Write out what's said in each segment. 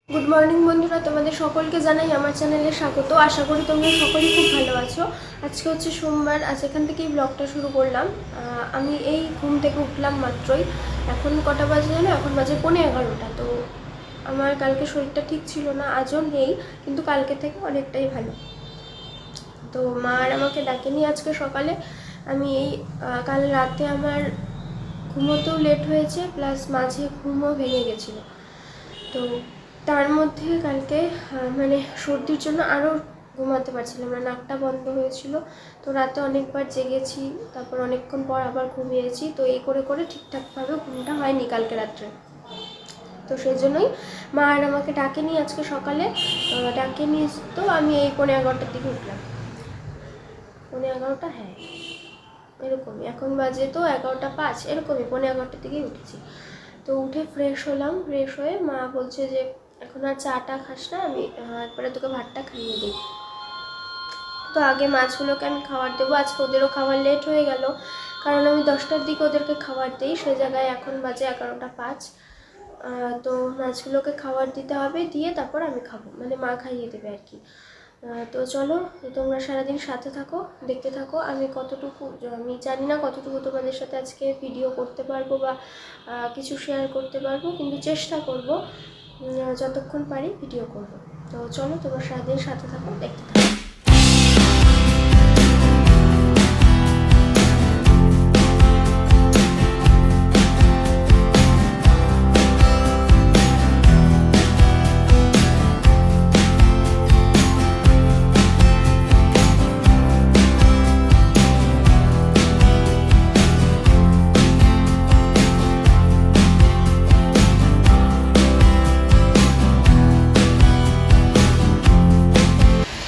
Good morning বন্ধুরা, তোমাদের সকলকে জানাই আমার চ্যানেলে স্বাগত। আশা করি তোমরা সকলেই খুব ভালো আছো। আজকে হচ্ছে সোমবার, আজ এখান থেকেই ব্লগটা শুরু করলাম। আমি এই ঘুম থেকে উঠলাম মাত্রই। এখন কটা বাজে জানো? এখন বাজে 11:15। তো আমার কালকে শরীরটা ঠিক ছিল না, আজও নেই, কিন্তু কালকে থেকে অনেকটাই ভালো। তো মা আর আমাকে ডাকেনি আজকে সকালে। আমি কাল রাতে আমার ঘুমোতেও লেট হয়েছে, প্লাস মাঝে ঘুমও ভেঙে গেছিলো। তো তার মধ্যে কালকে মানে সর্দির জন্য আরও ঘুমাতে পারছিলাম না, নাকটা বন্ধ হয়েছিল। তো রাতে অনেকবার জেগেছি, তারপর অনেকক্ষণ পর আবার ঘুমিয়েছি। তো এই করে করে ঠিকঠাকভাবে ঘুমটা হয়নি কালকে রাত্রে। তো সেই জন্যই মা আর আমাকে ডাকেনি আজকে সকালে। ডাকেনি, তো আমি এই 11:15টার দিকে উঠলাম। 11:15, হ্যাঁ এরকমই। এখন বাজে তো 11:05, এরকমই 11:15টার দিকেই উঠেছি। তো উঠে ফ্রেশ হলাম। ফ্রেশ হয়ে মা বলছে যে এখন আর চাটা খাস না, আমি একবারে তোকে ভাতটা খাইয়ে দিই। তো আগে মাছগুলোকে আমি খাবার দেবো। আজকে ওদেরও খাবার লেট হয়ে গেল, কারণ আমি 10টার দিকে ওদেরকে খাবার দিই, সে জায়গায় এখন বাজে 11:05। তো মাছগুলোকে খাবার দিতে হবে, দিয়ে তারপর আমি খাবো, মানে মা খাইয়ে দেবে আর কি। তো চলো, তোমরা সারাদিন সাথে থাকো, দেখতে থাকো। আমি জানি না কতটুকু তোমাদের সাথে আজকে ভিডিও করতে পারবো বা কিছু শেয়ার করতে পারবো, কিন্তু চেষ্টা করব যতক্ষণ পারি ভিডিও করব। তো চলো, তোমরা সারাদিন সাথে থাকো, দেখতে থাকো।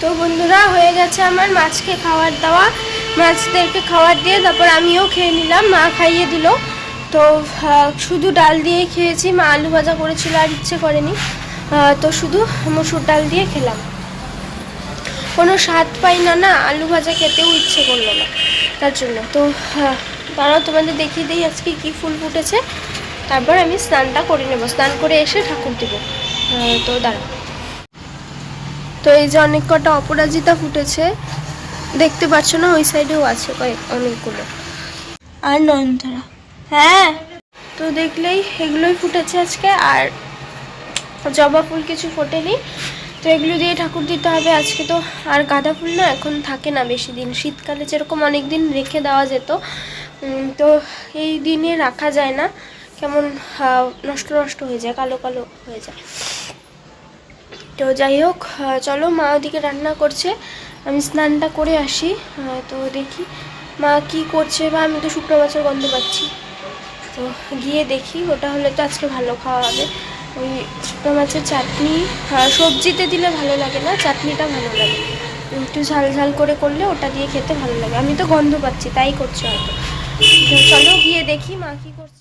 তো বন্ধুরা, হয়ে গেছে আমার মাছকে খাবার দেওয়া। মাছদেরকে খাবার দিয়ে তারপর আমিও খেয়ে নিলাম, মা খাইয়ে দিল। তো শুধু ডাল দিয়েই খেয়েছি, মা আলু ভাজা করেছিল আর ইচ্ছে করেনি। তো শুধু মসুর ডাল দিয়ে খেলাম। কোনো স্বাদ পাই না, না আলু ভাজা খেতেও ইচ্ছে করলো না, তার জন্য। তো দাঁড়াও, তোমাদের দেখিয়ে দিই আজকে কী ফুল ফুটেছে। তারপর আমি স্নানটা করে নেব, স্নান করে এসে ঠাকুর দেবো। তো দাঁড়াও। তো এই যে অনেক কটা অপরাজিতা ফুটেছে, দেখতে পাচ্ছ না? ওই সাইডেও আছে অনেকগুলো। আর নয়নতারা, হ্যাঁ। তো দেখলেই এগুলোই ফুটেছে আজকে, আর জবা ফুল কিছু ফোটেনি। তো এগুলো দিয়ে ঠাকুর দিতে হবে আজকে। তো আর গাঁদা ফুল না এখন থাকে না বেশি দিন, শীতকালে যেরকম অনেক দিন রেখে দেওয়া যেত, তো এই দিনে রাখা যায় না, কেমন নষ্ট নষ্ট হয়ে যায়, কালো কালো হয়ে যায়। তো যাই হোক, চলো, মা ওদিকে রান্না করছে, আমি স্নানটা করে আসি। তো দেখি মা কি করছে, বা আমি তো শুকনো মাছের গন্ধ পাচ্ছি। তো গিয়ে দেখি, ওটা হলে তো আজকে ভালো খাওয়া হবে। ওই শুকনো মাছের চাটনি, সবজিতে দিলে ভালো লাগে না, চাটনিটা ভালো লাগে, একটু ঝাল ঝাল করে করলে ওটা দিয়ে খেতে ভালো লাগে। আমি তো গন্ধ পাচ্ছি, তাই করছে হয়তো। চলো গিয়ে দেখি মা কি করছে।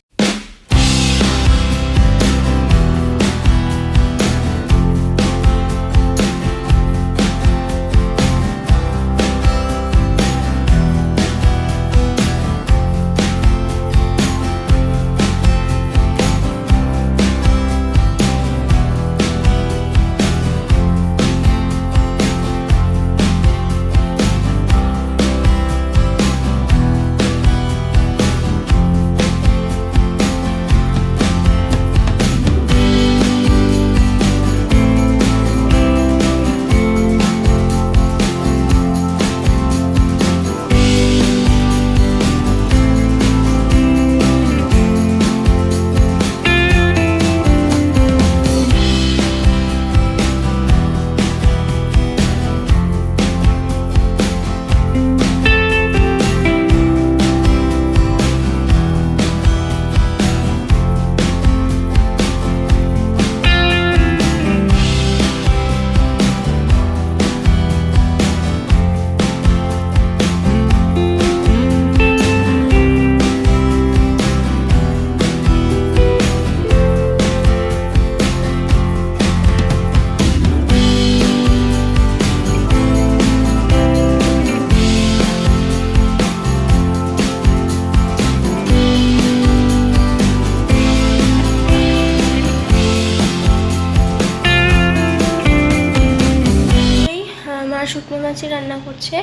শুকনো মাছই রান্না করছে।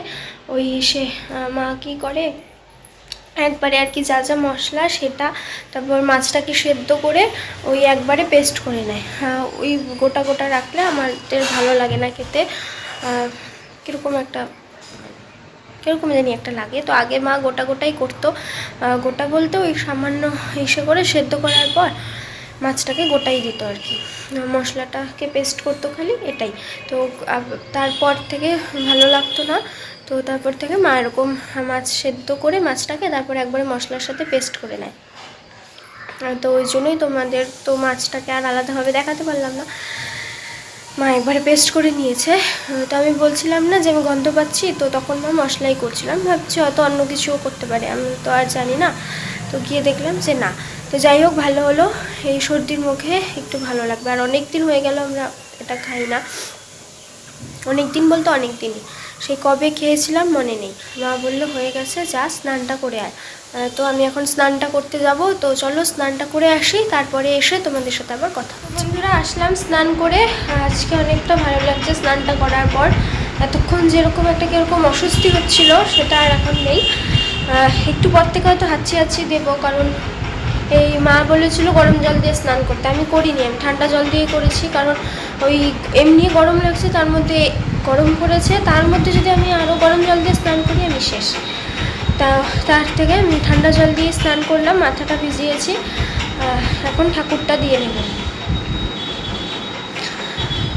ওই সে মা কী করে একবারে আর কি যা যা মশলা সেটা, তারপর মাছটাকে সেদ্ধ করে ওই একবারে পেস্ট করে নেয়। ওই গোটা গোটা রাখলে আমাদের ভালো লাগে না খেতে, কীরকম জানি একটা লাগে। তো আগে মা গোটা গোটাই করতো, গোটা বলতে ওই সামান্য ইসে করে সেদ্ধ করার পর মাছটাকে গোটাই দিত আর কি, মশলাটাকে পেস্ট করতো খালি, এটাই। তো তারপর থেকে ভালো লাগতো না, তো তারপর থেকে মা এরকম মাছ সেদ্ধ করে মাছটাকে তারপর একবারে মশলার সাথে পেস্ট করে নেয়। তো ওই জন্যই তোমাদের তো মাছটাকে আর আলাদাভাবে দেখাতে পারলাম না, মা একবারে পেস্ট করে নিয়েছে। তো আমি বলছিলাম না যে আমি গন্ধ পাচ্ছি, তো তখন মা মশলাই করছিলাম, ভাবছি হয়তো অন্য কিছুও করতে পারে, আমি তো আর জানি না। তো গিয়ে দেখলাম যে না। তো যাই হোক, ভালো হলো, এই সর্দির মুখে একটু ভালো লাগবে। আর অনেক দিন হয়ে গেল আমরা এটা খাই না, অনেক দিন বলতে অনেক দিনই, সেই কবে খেয়েছিলাম মনে নেই। মা বললো হয়ে গেছে, যা স্নানটা করে আয়। তো আমি এখন স্নানটা করতে যাব, তো চলো স্নানটা করে আসি, তারপরে এসে তোমাদের সাথে আবার কথা। বন্ধুরা আসলাম স্নান করে, আজকে অনেকটা ভালো লাগছে স্নানটা করার পর। এতক্ষণ যেরকম একটা কীরকম অস্বস্তি হচ্ছিল সেটা আর এখন নেই। একটু পর থেকে হয়তো হাঁচি দেবো, কারণ এই মা বলেছিল গরম জল দিয়ে স্নান করতে, আমি করিনি, আমি ঠান্ডা জল দিয়ে করেছি। কারণ ওই এমনি গরম লাগছে, তার মধ্যে গরম পড়েছে, তার মধ্যে যদি আমি আরও গরম জল দিয়ে স্নান করি আমি শেষ। তার থেকে আমি ঠান্ডা জল দিয়ে স্নান করলাম, মাথাটা ভিজিয়েছি। এখন ঠাকুরটা দিয়ে নেব।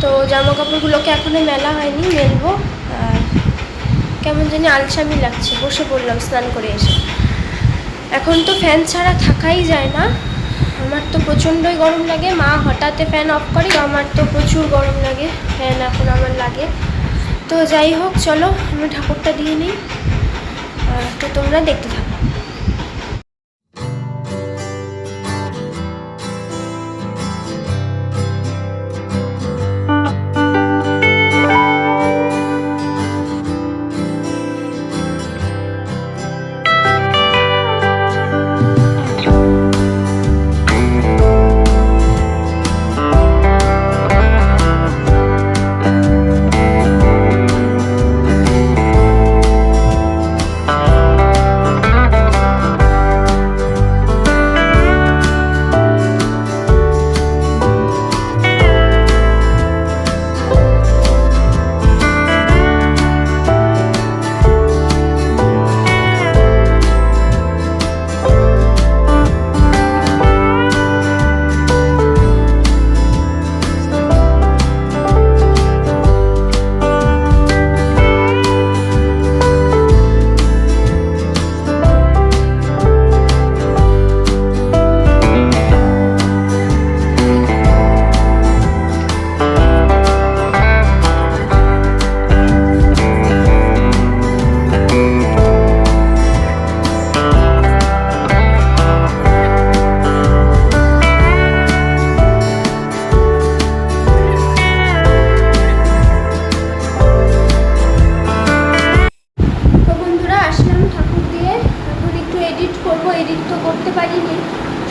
তো জামা কাপড়গুলোকে এখনও মেলা হয়নি, মেলবো। কেমন জানি আলসামি লাগছে, বসে পড়লাম স্নান করে এসে। এখন তো ফ্যান ছাড়া থাকাই যায় না, আমার তো প্রচণ্ডই গরম লাগে। মা হঠাৎ ফ্যান অফ করে, তো আমার তো প্রচুর গরম লাগে, ফ্যান এখন আমার লাগে। তো যাই হোক, চলো আমি ঠাকুরটা দিয়ে নিই, তো তোমরা দেখতে থাকো।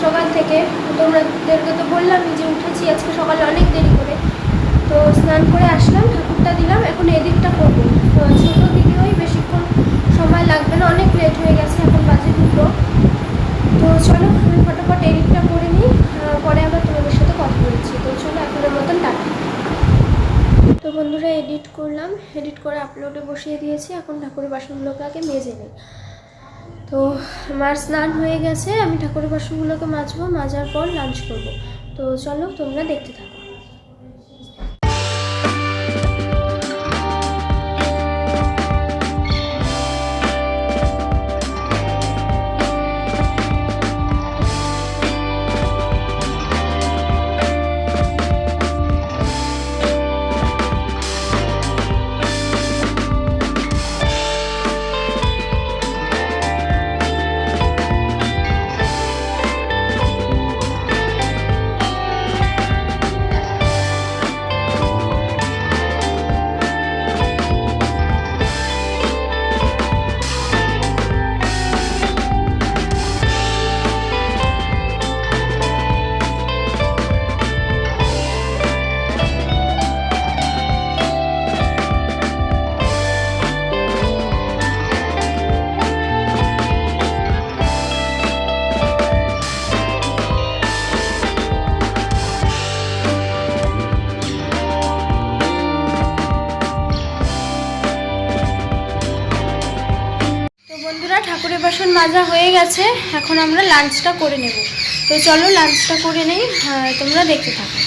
সকাল থেকে তোমাদেরকে তো বললামই যে উঠেছি আজকে সকালে অনেক দেরি করে। তো স্নান করে আসলাম, ঠাকুরটা দিলাম, এখন এডিটটা করবো। ছোটো ভিডিওই, বেশিক্ষণ সময় লাগবে না, অনেক লেট হয়ে গেছে, এখন বাজে 2টো। তো চলো আমি ফটাফট এডিটটা করে নিই, পরে আবার তোমাদের সাথে কথা বলছি। তো চলো এখনের মতন টাটা। তো বন্ধুরা এডিট করলাম, এডিট করে আপলোডে বসিয়ে দিয়েছি। এখন ঠাকুরের বাসনগুলোকে আগে মেজে নিই। তো আমার স্নান হয়ে গেছে, আমি ঠাকুরের বাসনগুলোকে মাজবো, মাজার পর লাঞ্চ করব। তো চলো তোমরা দেখতে থাকো। মাজা হয়ে গেছে, এখন আমরা লাঞ্চটা করে নেব। তো চলো লাঞ্চটা করে নেই, তোমরা দেখতে থাকো।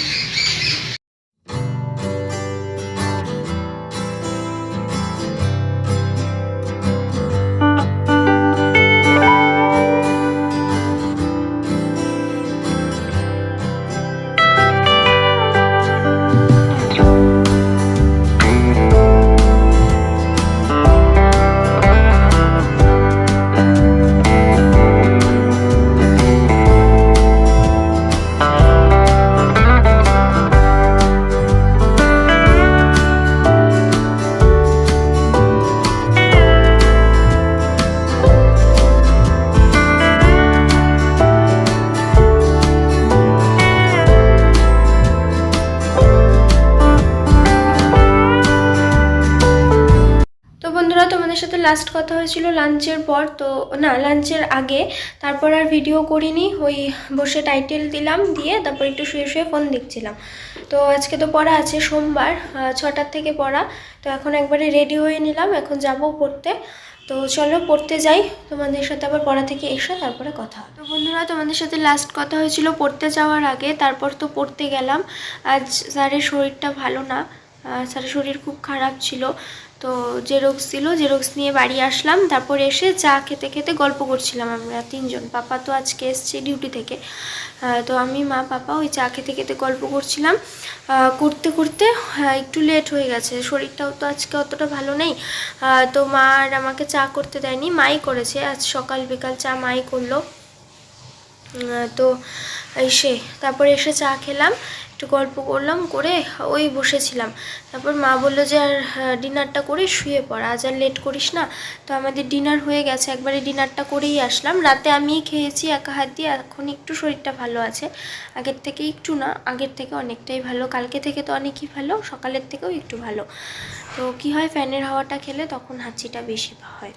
বন্ধুরা, তোমাদের সাথে লাস্ট কথা হয়েছিল লাঞ্চের পর, তো না লাঞ্চের আগে। তারপর আর ভিডিও করিনি, ওই বসে টাইটেল দিলাম, দিয়ে তারপর একটু শুয়ে শুয়ে ফোন দেখছিলাম। তো আজকে তো পড়া আছে, সোমবার 6টার থেকে পড়া। তো এখন একবারে রেডি হয়ে নিলাম, এখন যাব পড়তে। তো চলো পড়তে যাই, তোমাদের সাথে আবার পড়া থেকে এসে তারপরে কথা। তো বন্ধুরা, তোমাদের সাথে লাস্ট কথা হয়েছিল পড়তে যাওয়ার আগে। তারপর তো পড়তে গেলাম। আজ স্যারের শরীরটা ভালো না, স্যারের শরীর খুব খারাপ ছিল। তো জেরক্স ছিল, জেরক্স নিয়ে বাড়ি আসলাম। তারপর এসে চা খেতে খেতে গল্প করছিলাম আমরা 3 জন। পাপা তো আজকে এসছে ডিউটি থেকে। তো আমি, মা, পাপা ওই চা খেতে খেতে গল্প করছিলাম। করতে করতে একটু লেট হয়ে গেছে, শরীরটাও তো আজকে অতটা ভালো নেই। তো মা আর আমাকে চা করতে দেয়নি, মাই করেছে। আজ সকাল বিকাল চা মাই করলো। তো তারপর এসে চা খেলাম, একটু গল্প করলাম, করে ওই বসেছিলাম। তারপর মা বললো যে আর ডিনারটা করে শুয়ে পড়, আজ আর লেট করিস না। তো আমাদের ডিনার হয়ে গেছে, একবারে ডিনারটা করেই আসলাম। রাতে আমিই খেয়েছি একা হাত দিয়ে। এখন একটু শরীরটা ভালো আছে, আগের থেকে একটু না, আগের থেকে অনেকটাই ভালো। কালকে থেকে তো অনেকই ভালো, সকালের থেকেও একটু ভালো। তো কি হয়, ফ্যানের হাওয়াটা খেলে তখন হাঁচিটা বেশি হয়।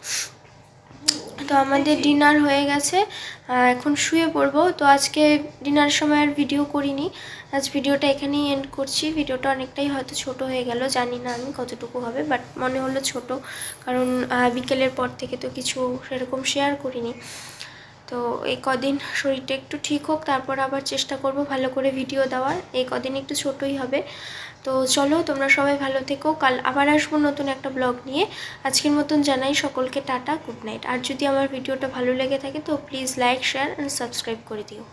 তো আমাদের ডিনার হয়ে গেছে, এখন শুয়ে পড়বো। তো আজকে ডিনারের সময় আর ভিডিও করিনি, আজ ভিডিওটা এখানেই এন্ড করছি। ভিডিওটা অনেকটাই হয়তো ছোট হয়ে গেল, জানি না আমি কতটুকু হবে, বাট মনে হলো ছোট, কারণ বিকেলের পর থেকে তো কিছু সেরকম শেয়ার করিনি। তো এই কদিন শরীরটা একটু ঠিক হোক, তারপর আবার চেষ্টা করব ভালো করে ভিডিও দেওয়ার। এই কদিন একটু ছোটই হবে। তো চলো, তোমরা সবাই ভালো থেকো। কাল আবার আসবো নতুন একটা ব্লগ নিয়ে। আজকের মতন জানাই সকলকে টাটা, গুড নাইট। আর যদি আমার ভিডিওটা ভালো লেগে থাকে তো please like, share and subscribe করে দিও।